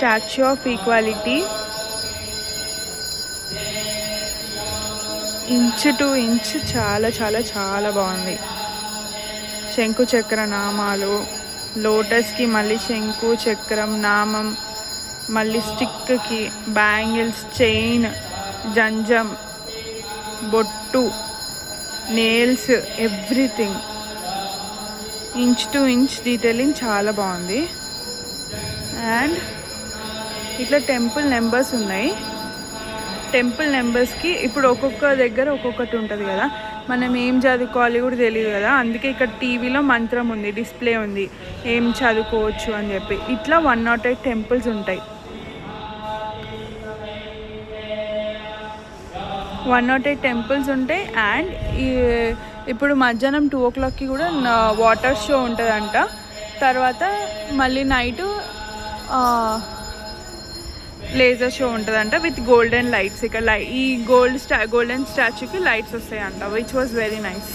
Statue of equality inch to inch చాలా చాలా చాలా బాగుంది. శంకు చక్ర నామాలు, లోటస్కి మళ్ళీ శంకు చక్రం నామం, మళ్ళీ స్టిక్కి బ్యాంగిల్స్, చైన్, జంజం, బొట్టు, nails, everything inch to inch detailing చాలా బాగుంది. అండ్ ఇట్లా టెంపుల్ నెంబర్స్ ఉన్నాయి. టెంపుల్ నెంబర్స్కి ఇప్పుడు ఒక్కొక్క దగ్గర ఒక్కొక్కటి ఉంటుంది కదా, మనం ఏం చదువుకోవాలి కూడా తెలియదు కదా, అందుకే ఇక్కడ టీవీలో మంత్రం ఉంది, డిస్ప్లే ఉంది, ఏం చదువుకోవచ్చు అని చెప్పి. ఇట్లా 108 టెంపుల్స్ ఉంటాయి. 108 టెంపుల్స్ ఉంటాయి. అండ్ ఇప్పుడు మధ్యాహ్నం 2 o'clockకి కూడా వాటర్ షో ఉంటుందంట. తర్వాత మళ్ళీ నైటు లేజర్ షో ఉంటుందంట విత్ గోల్డెన్ లైట్స్. ఇక్కడ ఈ గోల్డెన్ స్టాచ్యూకి లైట్స్ వస్తాయంట, విచ్ వాజ్ వెరీ నైస్.